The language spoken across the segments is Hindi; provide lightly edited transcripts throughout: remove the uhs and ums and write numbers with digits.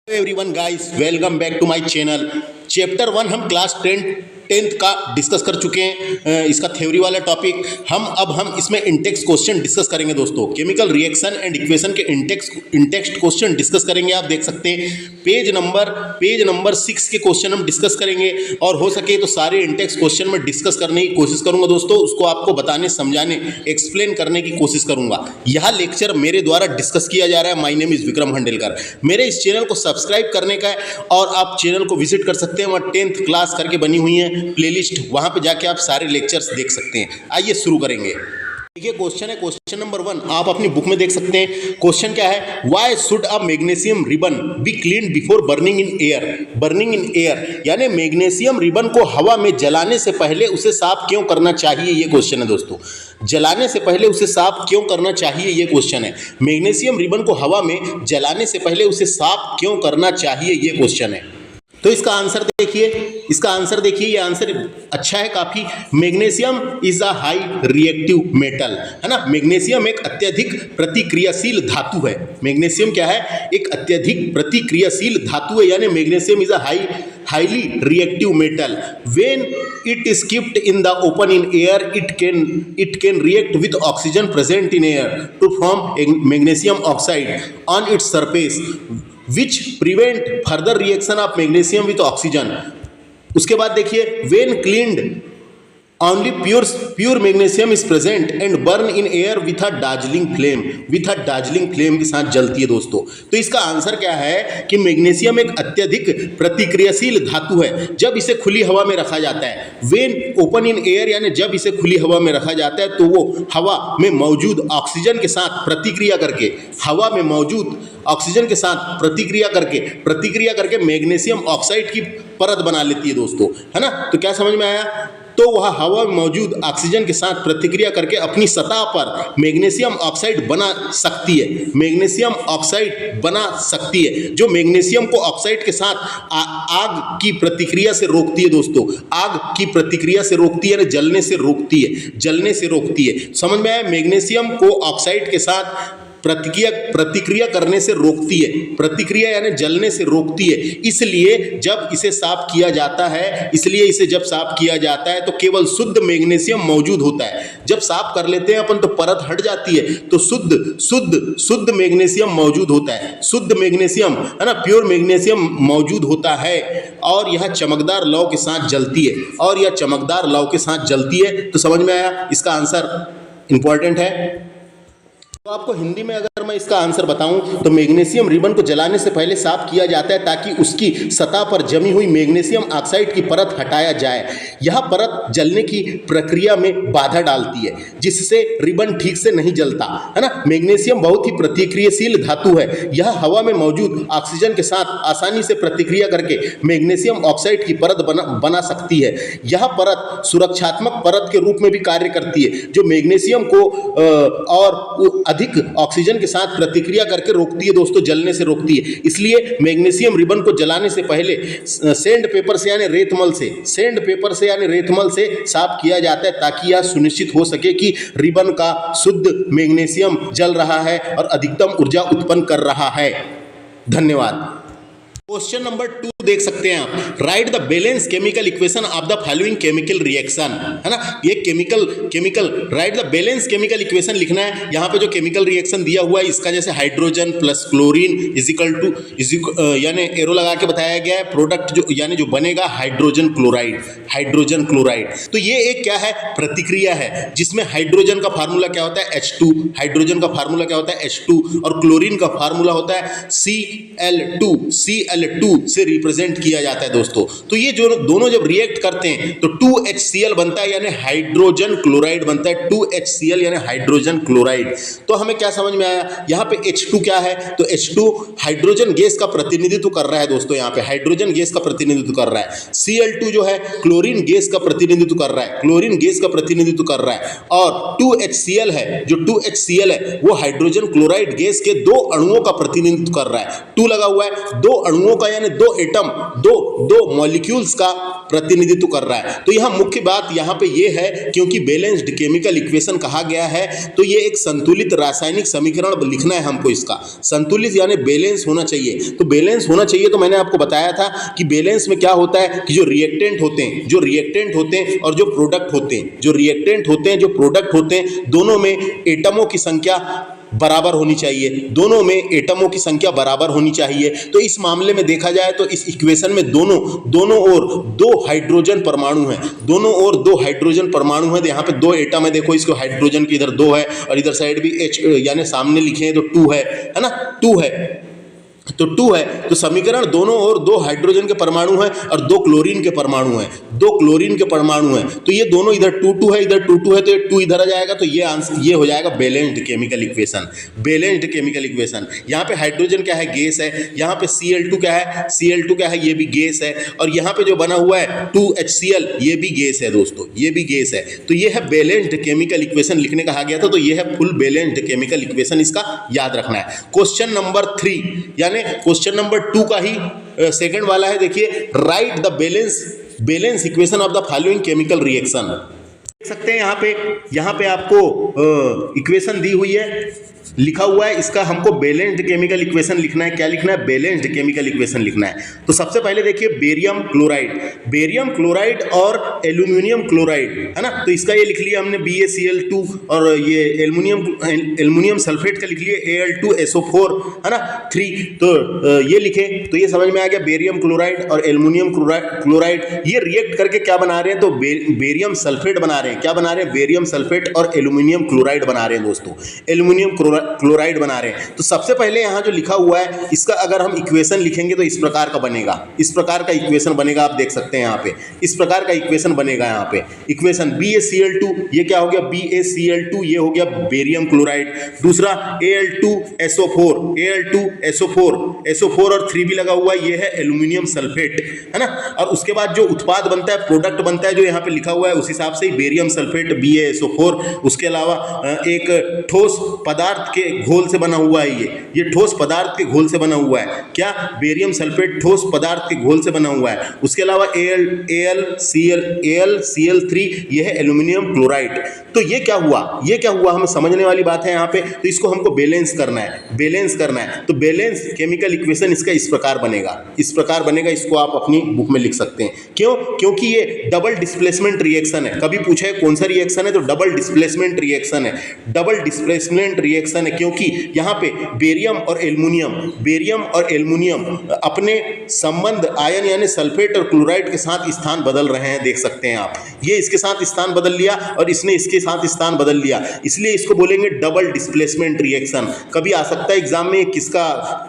Everyone guys, welcome back to my channel. Chapter 1 हम क्लास 10th का डिस्कस कर चुके हैं। इसका थ्योरी वाला टॉपिक हम इसमें इंटेक्स क्वेश्चन डिस्कस करेंगे दोस्तों। केमिकल रिएक्शन एंड इक्वेशन के इंटेक्स्ट क्वेश्चन डिस्कस करेंगे। आप देख सकते हैं पेज नंबर 6 के क्वेश्चन हम डिस्कस करेंगे और हो सके तो सारे इंटेक्स क्वेश्चन में डिस्कस करने की कोशिश करूंगा दोस्तों। उसको आपको बताने, समझाने, एक्सप्लेन करने की कोशिश करूंगा। यह लेक्चर मेरे द्वारा डिस्कस किया जा रहा है। My name is Vikram Handelkar. मेरे इस चैनल को सब्सक्राइब करने का है और आप चैनल को विजिट कर सकते हैं। वहाँ 10th क्लास करके बनी हुई है प्लेलिस्ट, वहां पे जाके आप सारे लेक्चर्स देख सकते हैं। आइए शुरू करेंगे। देखिए क्वेश्चन है, क्वेश्चन नंबर 1 आप अपनी बुक में देख सकते हैं। क्वेश्चन क्या है? Why should a magnesium ribbon be clean before burning in air? Burning in air यानी मैग्नीशियम रिबन को हवा में जलाने से पहले उसे साफ क्यों करना चाहिए, ये क्वेश्चन है दोस्तों। जलाने से पहले उसे साफ क्यों करना चाहिए, ये क्वेश्चन है। मैग्नीशियम रिबन को हवा में जलाने से पहले उसे साफ क्यों करना चाहिए, ये क्वेश्चन है। तो इसका आंसर देखिए, ये आंसर अच्छा है काफी। Magnesium is a high reactive metal, है ना। मैग्नीशियम एक अत्यधिक प्रतिक्रियाशील धातु है। मैग्नीशियम क्या है? एक अत्यधिक प्रतिक्रियाशील धातु है, यानी magnesium is a highly reactive metal. When it is kept in the open in air, it can react with oxygen present in air to form magnesium oxide on its surface, which prevent further reaction of magnesium with oxygen. उसके बाद देखिए, when cleaned only pure magnesium is present and burn in air with a dazzling flame के साथ जलती है दोस्तों। तो इसका आंसर क्या है कि मैग्नीशियम एक अत्यधिक प्रतिक्रियाशील धातु है जब इसे खुली हवा में रखा जाता है। when open in air यानी जब इसे खुली हवा में रखा जाता है तो वो हवा में मौजूद ऑक्सीजन के साथ प्रतिक्रिया करके मैग्नीशियम ऑक्साइड की परत बना लेती है दोस्तों, है ना। तो क्या समझ में आया? तो वह हवा में मौजूद ऑक्सीजन के साथ प्रतिक्रिया करके अपनी सतह पर मैग्नीशियम ऑक्साइड बना सकती है, जो मैग्नीशियम को ऑक्साइड के साथ आग की प्रतिक्रिया से रोकती है दोस्तों। आग की प्रतिक्रिया से रोकती है, जलने से रोकती है। समझ में आया? मैग्नीशियम को ऑक्साइड के साथ प्रतिक्रिया करने से रोकती है, प्रतिक्रिया यानी जलने से रोकती है। इसलिए जब इसे साफ किया जाता है तो केवल शुद्ध मैग्नीशियम मौजूद होता है। जब साफ कर लेते हैं अपन तो परत हट जाती है, तो शुद्ध मैग्नीशियम मौजूद होता है। शुद्ध मैग्नीशियम, है ना, प्योर मैग्नीशियम मौजूद होता है और यह चमकदार लौ के साथ जलती है। तो समझ में आया? इसका आंसर इंपॉर्टेंट है। तो आपको हिंदी में अगर मैं इसका आंसर बताऊं तो मैग्नीशियम रिबन को जलाने से पहले साफ किया जाता है ताकि उसकी सतह पर जमी हुई मैग्नीशियम ऑक्साइड की परत हटाया जाए। यह परत जलने की प्रक्रिया में बाधा डालती है जिससे रिबन ठीक से नहीं जलता, है ना। मैग्नीशियम बहुत ही प्रतिक्रियाशील धातु है। यह हवा में मौजूद ऑक्सीजन के साथ आसानी से प्रतिक्रिया करके मैग्नीशियम ऑक्साइड की परत बना सकती है। यह परत सुरक्षात्मक परत के रूप में भी कार्य करती है, जो मैग्नीशियम को और अधिक ऑक्सीजन के साथ प्रतिक्रिया करके रोकती है दोस्तों, जलने से रोकती है। इसलिए मैग्नीशियम रिबन को जलाने से पहले सैंड पेपर से यानी रेतमल से साफ किया जाता है ताकि यह सुनिश्चित हो सके कि रिबन का शुद्ध मैग्नीशियम जल रहा है और अधिकतम ऊर्जा उत्पन्न कर रहा है। धन्यवाद। क्वेश्चन नंबर 2 देख सकते हैं आप। Right the balance chemical equation of the following chemical reaction, है ना। ये chemical right the balance chemical equation लिखना है। यहाँ पे जो केमिकल रिएक्शन दिया हुआ है इसका, जैसे hydrogen plus chlorine equal to यानी एरो लगा के बताया गया है। प्रोडक्ट जो बनेगा हाइड्रोजन क्लोराइड। तो ये एक क्या है? प्रतिक्रिया है जिसमें हाइड्रोजन का फार्मूला क्या होता है? H2 और क्लोरीन का फार्मूला होता है Cl2 से रिप्रेजेंट किया जाता है दोस्तों। तो ये जो दोनों जब रिएक्ट करते हैं तो 2HCl बनता है यानी हाइड्रोजन क्लोराइड बनता है। 2HCl यानी हाइड्रोजन क्लोराइड। तो हमें क्या समझ में आया? यहाँ पे H2 क्या है? तो H2 हाइड्रोजन गैस का प्रतिनिधित्व कर रहा है दोस्तों। यहाँ पे हाइड्रोजन गैस का प्रतिनिधित्व कर रहा है। Cl2 जो है क्लोरीन क्लोरीन गैस का प्रतिनिधित्व कर रहा है, क्लोरीन गैस का प्रतिनिधित्व कर रहा है। और 2HCl है, जो 2HCl है वो हाइड्रोजन क्लोराइड गैस के दो अणुओं का प्रतिनिधित्व कर रहा है। 2 लगा हुआ है, दो अणुओं का यानी दो एटम, दो मॉलिक्यूल्स का प्रतिनिधित्व कर रहा है। तो यहाँ मुख्य बात यहाँ पे ये है, क्योंकि बैलेंस्ड केमिकल इक्वेशन कहा गया है तो ये एक संतुलित रासायनिक समीकरण लिखना है हमको। इसका संतुलित यानी बैलेंस होना चाहिए। तो बैलेंस होना चाहिए, तो मैंने आपको बताया था कि बैलेंस में क्या होता है कि जो रिएक्टेंट होते हैं और जो प्रोडक्ट होते हैं, जो रिएक्टेंट होते हैं, जो प्रोडक्ट होते हैं, दोनों में एटमों की संख्या बराबर होनी चाहिए, दोनों में एटमों की संख्या बराबर होनी चाहिए। तो इस मामले में देखा जाए तो इस इक्वेशन में दोनों ओर 2 हाइड्रोजन परमाणु हैं, दोनों ओर 2 हाइड्रोजन परमाणु हैं। यहाँ पे 2 एटम है, देखो इसको हाइड्रोजन की इधर 2 है और इधर साइड भी H यानी सामने लिखे हैं तो 2 है ना, 2 है तो 2 है। तो समीकरण दोनों ओर 2 हाइड्रोजन के परमाणु हैं और 2 क्लोरीन के परमाणु हैं, 2 क्लोरीन के परमाणु हैं। तो ये दोनों इधर 2 है, इधर 2 है, तो ये 2 इधर आ जाएगा। तो ये आंसर ये हो जाएगा balanced chemical equation, balanced chemical equation. यहाँ पे हाइड्रोजन क्या है, गैस है। यहाँ पे Cl2 क्या है, Cl2 क्या है, ये भी गैस है। और यहाँ पे जो बना हुआ है 2HCl, ये भी गैस है दोस्तों, ये भी गैस है। तो ये है बैलेंस्ड केमिकल इक्वेशन लिखने कहा गया था। तो ये है फुल बैलेंस्ड केमिकल इक्वेशन, इसका याद रखना है। क्वेश्चन नंबर 3 यानी क्वेश्चन नंबर 2 का ही सेकंड वाला है। देखिए, right the balance equation of the following chemical reaction. देख सकते हैं यहाँ पे आपको इक्वेशन दी हुई है, लिखा हुआ है। इसका हमको बैलेंस्ड केमिकल इक्वेशन लिखना है। क्या लिखना है, बैलेंस्ड केमिकल इक्वेशन लिखना है। तो सबसे पहले देखिए बेरियम क्लोराइड और एल्यूमिनियम क्लोराइड है ना। तो इसका ये लिख लिया हमने BaCl2 और ये एल्यूमिनियम सल्फेट का लिख लिए Al2SO4 है ना 3। तो ये लिखे तो ये समझ में आ गया, बेरियम क्लोराइड और एल्यूमिनियम क्लोराइड ये रिएक्ट करके क्या बना रहे हैं, तो बेरियम सल्फेट बना रहे हैं। क्या बना रहे हैं, बेरियम सल्फेट और एल्यूमिनियम क्लोराइड बना रहे हैं दोस्तों, एल्यूमिनियम क्लोराइड बना रहे हैं। तो सबसे पहले यहाँ जो लिखा हुआ है इसका अगर हम इक्वेशन लिखेंगे तो इस प्रकार का बनेगा, इस प्रकार का इक्वेशन बनेगा। आप देख सकते हैं यहाँ पे इस प्रकार का इक्वेशन बनेगा। यहाँ पे इक्वेशन BaCl2 ये क्या हो गया, BaCl2 ये हो गया बेरियम क्लोराइड। दूसरा Al2SO4 और 3 भी लगा हुआ है, ये है एल्यूमिनियम सल्फेट है ना। और उसके बाद जो उत्पाद बनता है, प्रोडक्ट बनता है, जो यहाँ पे लिखा हुआ है उस हिसाब से ही बेरियम सल्फेट BaSO4। उसके अलावा एक ठोस पदार्थ के घोल से बना हुआ है, ये ठोस पदार्थ के घोल से बना हुआ है। क्या, बेरियम सल्फेट ठोस पदार्थ के घोल से बना हुआ है। उसके अलावा AlCl3 ये है एल्यूमिनियम क्लोराइड। तो ये क्या हुआ हमें समझने वाली बात है यहाँ पे। तो इसको हमको बैलेंस करना है, तो बैलेंस केमिकल इक्वेशन इसका इस प्रकार बनेगा, इसको आप अपनी बुक में लिख सकते हैं। क्यों, क्योंकि ये डबल डिस्प्लेसमेंट रिएक्शन है। कभी पूछा है कौन सा रिएक्शन है, तो डबल डिस्प्लेसमेंट रिएक्शन है, डबल डिस्प्लेसमेंट रिएक्शन है। क्योंकि यहाँ पे बेरियम और एल्यूमिनियम अपने संबंध आयन यानी सल्फेट और क्लोराइड के साथ स्थान बदल रहे हैं। देख सकते हैं आप, ये इसके साथ स्थान बदल लिया और इसने इसके साथ स्थान बदल लिया, इसलिए इसको बोलेंगे डबल डिस्प्लेसमेंट रिएक्शन। कभी आ सकता है एग्जाम में, किसका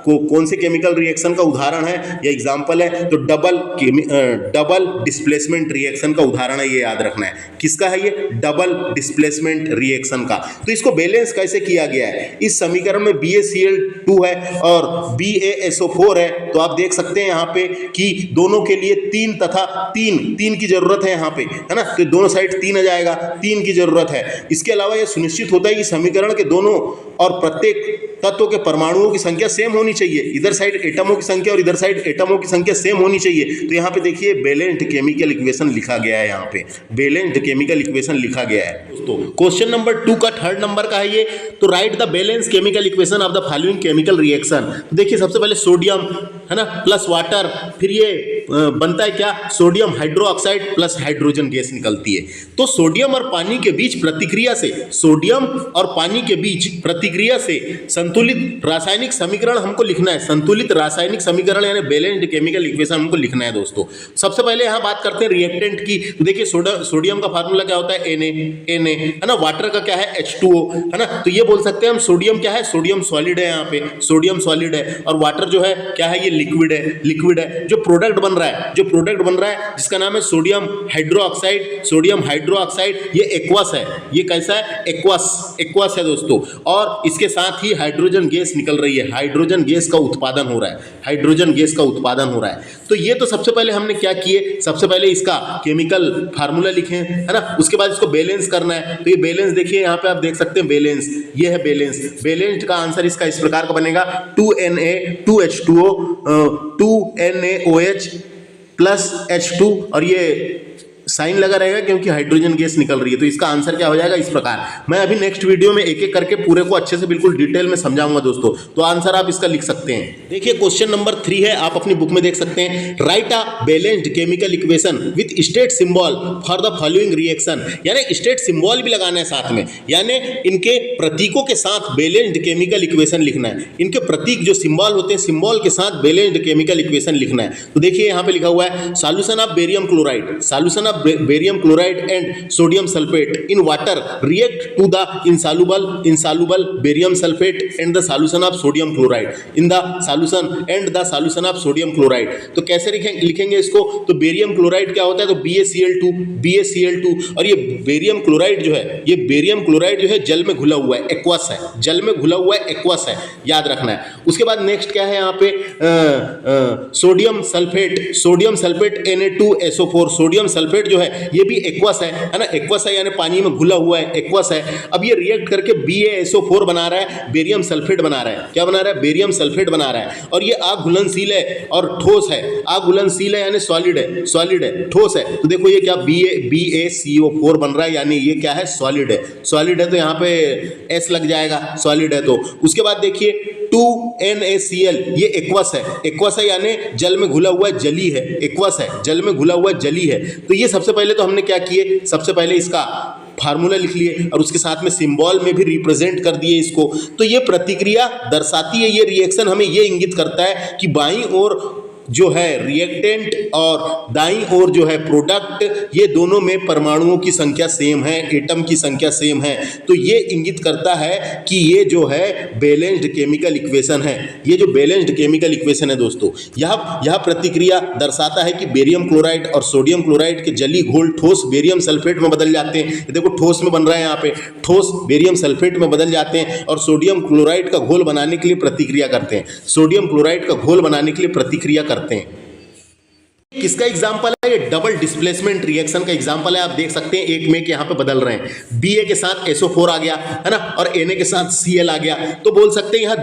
कौन से केमिकल रिएक्शन का उदाहरण है या एग्जाम्पल है, तो डबल डिस्प्लेसमेंट रिएक्शन का उदाहरण है, ये याद रखना है। किसका है ये, डबल डिस्प्लेसमेंट रिएक्शन का। तो इसको बैलेंस कैसे किया गया है, इस समीकरण में BaCl2 है और BaSO4 है। तो आप देख सकते हैं यहाँ पे कि दोनों के लिए 3 तथा 3 की जरूरत है यहाँ पे, है ना। तो दोनों साइड 3 आ जाएगा, 3 की जरूरत है। इसके अलावा यह सुनिश्चित होता है कि समीकरण के दोनों और प्रत्येक तत्व के परमाणुओं की संख्या सेम होनी चाहिए। इधर साइड एटमों की संख्या और इधर साइड एटमों की संख्या सेम होनी चाहिए। तो यहाँ पे देखिए बैलेंस्ड केमिकल इक्वेशन लिखा गया है, यहाँ पे बैलेंस्ड केमिकल इक्वेशन लिखा गया है दोस्तों। क्वेश्चन नंबर 2 का 3rd नंबर का है ये। तो right the balance chemical equation of the following chemical reaction. देखिए सबसे पहले सोडियम है ना प्लस वाटर, फिर ये बनता है क्या, sodium hydroxide plus hydrogen gas निकलती है। तो सोडियम और पानी के बीच प्रतिक्रिया से संतुलित रासायनिक समीकरण हमको लिखना है। संतुलित रासायनिक समीकरण यानी बैलेंस्ड केमिकल इक्वेशन हमको लिखना है दोस्तों। सबसे पहले यहाँ बात करते हैं रिएक्टेंट की। तो देखिए सोडियम का फार्मूला क्या होता है, Na है ना। वाटर का क्या है, H2O है ना। तो ये बोल सकते हैं हम सोडियम क्या है, सोडियम सॉलिड है, यहाँ पे सोडियम सॉलिड है। और वाटर जो है क्या है, ये लिक्विड है। जो प्रोडक्ट बन रहा है जिसका नाम है सोडियम हाइड्रोक्साइड, ये एक्वस है। ये कैसा है, एक्वस है दोस्तों। और इसके साथ ही हाइड्रोजन हाइड्रोजन गैस निकल रही है, हाइड्रोजन गैस का उत्पादन हो रहा है, हाइड्रोजन गैस का उत्पादन हो रहा है। तो ये तो सबसे पहले हमने क्या किए, सबसे पहले इसका केमिकल फार्मूला लिखे, है ना। उसके बाद इसको बैलेंस करना है। तो ये बैलेंस देखिए यहाँ पे आप देख सकते हैं, बैलेंस ये है बैलेंस। बैलेंस्ड का आंसर इसका इस प्रकार का बनेगा 2Na 2H2O 2NaOH plus H2 और ये साइन लगा रहेगा क्योंकि हाइड्रोजन गैस निकल रही है। तो इसका आंसर क्या हो जाएगा इस प्रकार। मैं अभी नेक्स्ट वीडियो में एक एक करके पूरे को अच्छे से बिल्कुल डिटेल में समझाऊंगा दोस्तों। तो आंसर आप इसका लिख सकते हैं। देखिए क्वेश्चन नंबर 3 है, आप अपनी बुक में देख सकते हैं। Right a balanced chemical equation with state symbol for the following reaction, यानी स्टेट सिंबल भी लगाना है साथ में, यानी इनके प्रतीकों के साथ बैलेंस्ड केमिकल इक्वेशन लिखना है। इनके प्रतीक जो सिंबल होते हैं, सिंबल के साथ बैलेंस्ड केमिकल इक्वेशन लिखना है। तो देखिए यहाँ पे लिखा हुआ है solution of barium chloride, solution barium chloride and sodium sulfate in water react to the insoluble barium sulfate and the solution of sodium chloride in the solution of sodium chloride। तो कैसे लिखेंगे इसको, तो बेरियम क्लोराइड क्या होता है, तो BaCl2 और ये बेरियम क्लोराइड जो है, ये बेरियम क्लोराइड जो है जल में घुला हुआ है, एक्वस है, जल में घुला हुआ है, एक्वस है, याद रखना है। उसके बाद नेक्स्ट क्या है यहाँ पे sodium sulphate Na2SO4, sodium sulphate जो है ये भी एक्वस है ना, एक्वस है यानी पानी में घुला हुआ है, एक्वस है। अब ये रिएक्ट करके BaSO4 बना रहा है, बेरियम सल्फेट बना रहा है। क्या बना रहा है, बेरियम सल्फेट बना रहा है। और ये आग घुलनशील है और ठोस है, आग घुलनशील है यानी सॉलिड है, ठोस है। तो देखो ये क्या BaCO4 बन रहा है, यानी ये क्या है, सॉलिड है। तो यहाँ पे S लग जाएगा, सॉलिड है। तो उसके बाद देखिए 2NaCl, ये एक्वस है यानी जल में घुला हुआ जली है, एक्वस है, जल में घुला हुआ जली है। तो ये सबसे पहले तो हमने क्या किए, सबसे पहले इसका फार्मूला लिख लिए और उसके साथ में सिंबल में भी रिप्रेजेंट कर दिए इसको। तो ये प्रतिक्रिया दर्शाती है, ये रिएक्शन हमें ये इंगित करता है कि बाईं ओर जो है रिएक्टेंट और दाईं ओर जो है प्रोडक्ट, ये दोनों में परमाणुओं की संख्या सेम है, एटम की संख्या सेम है। तो ये इंगित करता है कि ये जो है बैलेंस्ड केमिकल इक्वेशन है। ये जो बैलेंस्ड केमिकल इक्वेशन है दोस्तों, यह प्रतिक्रिया दर्शाता है कि बेरियम क्लोराइड और सोडियम क्लोराइड के जली घोल ठोस बेरियम सल्फेट में बदल जाते हैं। देखो ठोस में बन रहा है, यहाँ पे ठोस बेरियम सल्फेट में बदल जाते हैं और सोडियम क्लोराइड का घोल बनाने के लिए प्रतिक्रिया करते हैं, सोडियम क्लोराइड का घोल बनाने के लिए प्रतिक्रिया करते हैं। किसका एग्जाम्पल है, ये डबल डिस्प्लेसमेंट रिएक्शन का एग्जाम्पल है। आप देख सकते हैं एक में के यहाँ पे बदल रहे हैं, Ba के साथ SO4 आ गया है ना, और Na के साथ Cl आ गया। तो बोल सकते हैं यहाँ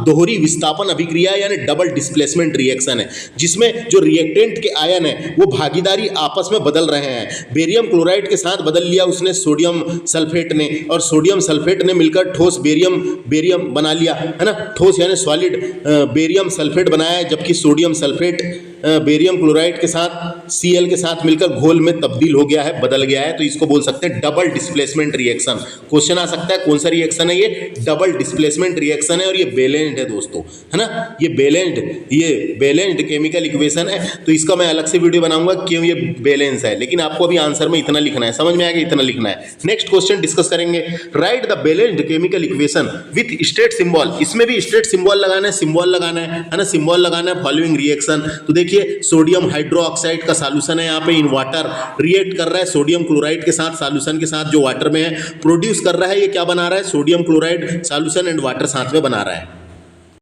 दोहरी विस्थापन अभिक्रिया यानी डबल डिस्प्लेसमेंट रिएक्शन है, जिसमें जो रिएक्टेंट के आयन है वो भागीदारी आपस में बदल रहे हैं। बेरियम क्लोराइड के साथ बदल लिया उसने सोडियम सल्फेट ने, और सोडियम सल्फेट ने मिलकर ठोस बेरियम बना लिया, है ना, ठोस यानी सॉलिड बेरियम सल्फेट बनाया, जबकि सोडियम सल्फेट बेरियम क्लोराइड के साथ Cl के साथ मिलकर घोल में तब्दील हो गया है, बदल गया है। तो इसको बोल सकते हैं डबल डिस्प्लेसमेंट रिएक्शन। क्वेश्चन आ सकता है कौन सा रिएक्शन है, ये डबल डिस्प्लेसमेंट रिएक्शन है और ये बैलेंस्ड है दोस्तों, है ना, ये बैलेंस्ड केमिकल इक्वेशन है। तो इसका मैं अलग से वीडियो बनाऊंगा क्यों ये बैलेंस है, लेकिन आपको अभी आंसर में इतना लिखना है, समझ में आएगा, इतना लिखना है। नेक्स्ट क्वेश्चन डिस्कस करेंगे, right the balanced chemical equation with state symbol. इसमें भी स्टेट सिंबल लगाना है ना, सिंबल लगाना है फॉलोइंग रिएक्शन। तो देखिए सोडियम हाइड्रोक्साइड का सॉल्यूशन है यहाँ पे इन वाटर, रिएक्ट कर रहा है सोडियम क्लोराइड के साथ, सॉल्यूशन के साथ जो वाटर में है, प्रोड्यूस कर रहा है, ये क्या बना रहा है, sodium chloride solution and water साथ में बना रहा है।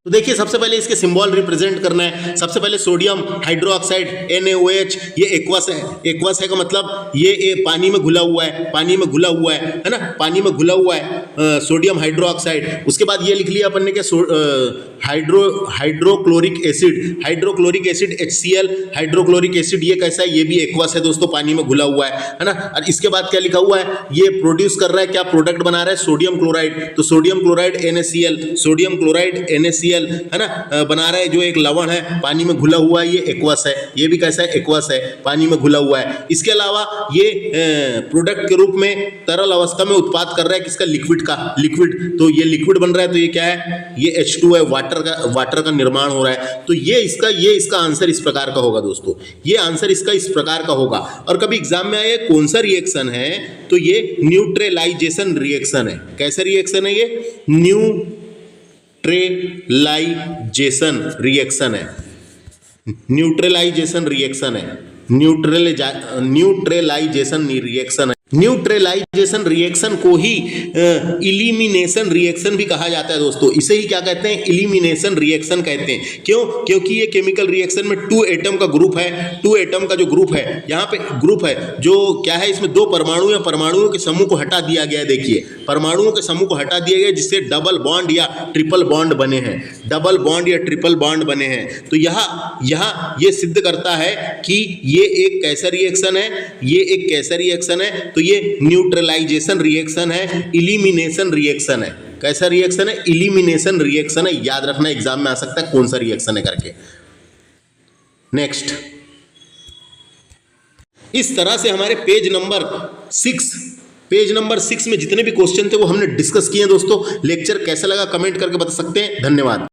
तो देखिए सबसे पहले इसके सिंबल रिप्रेजेंट करना है। सबसे पहले सोडियम हाइड्रोक्साइड NaOH, ये एक्वस है का मतलब ये पानी में घुला हुआ है, है ना, पानी में घुला हुआ है सोडियम हाइड्रोक्साइड। उसके बाद ये लिख लिया अपन ने कि hydrochloric acid HCl, hydrochloric acid ये कैसा है, ये भी एक्वस है दोस्तों, पानी में घुला हुआ है ना। और इसके बाद क्या लिखा हुआ है, ये प्रोड्यूस कर रहा है, क्या प्रोडक्ट बना रहा है, सोडियम क्लोराइड। तो सोडियम क्लोराइड NaCl, है ना, बना रहा है, जो एक लवण है पानी में घुला हुआ है, ये एक्वस है, ये भी कैसा है, एक्वस है, पानी में घुला हुआ है। इसके अलावा ये प्रोडक्ट के रूप में तरल अवस्था में उत्पाद कर रहा है किसका, लिक्विड। तो ये लिक्विड बन रहा है, तो ये क्या है, ये H2 है, वाटर का निर्माण हो रहा है। तो ये इसका आंसर इस प्रकार का होगा दोस्तों, ये आंसर इसका इस प्रकार का होगा। और कभी एग्जाम में आया कौन सा रिएक्शन है, तो ये न्यूट्रलाइजेशन रिएक्शन है। कैसा रिएक्शन है, ये न्यूट्रलाइजेशन रिएक्शन है, न्यूट्रलाइजेशन रिएक्शन है। न्यूट्रलाइजेशन रिएक्शन को ही इलिमिनेशन रिएक्शन भी कहा जाता है दोस्तों। इसे ही क्या कहते हैं? इलिमिनेशन रिएक्शन कहते हैं। क्यों? क्योंकि ये केमिकल रिएक्शन में 2 एटम का ग्रुप है। 2 एटम का जो ग्रुप है, यहाँ पे ग्रुप है जो क्या है, इसमें 2 परमाणु या परमाणुओं के समूह को हटा दिया गया है। देखिए, परमाणुओं के समूह को हटा दिया गया जिससे डबल बॉन्ड या ट्रिपल बॉन्ड बने हैं। डबल बॉन्ड या ट्रिपल बॉन्ड बने हैं। तो यहाँ ये सिद्ध करता है कि ये एक कैसा रिएक्शन है, ये एक कैसा रिएक्शन है। तो ये न्यूट्रलाइजेशन रिएक्शन है, इलिमिनेशन रिएक्शन है। कैसा रिएक्शन है? इलिमिनेशन रिएक्शन है। याद रखना, एग्जाम में आ सकता है कौन सा रिएक्शन है करके। नेक्स्ट, इस तरह से हमारे पेज नंबर 6 में जितने भी क्वेश्चन थे वो हमने डिस्कस किए हैं दोस्तों। लेक्चर कैसा लगा कमेंट करके बता सकते हैं। धन्यवाद।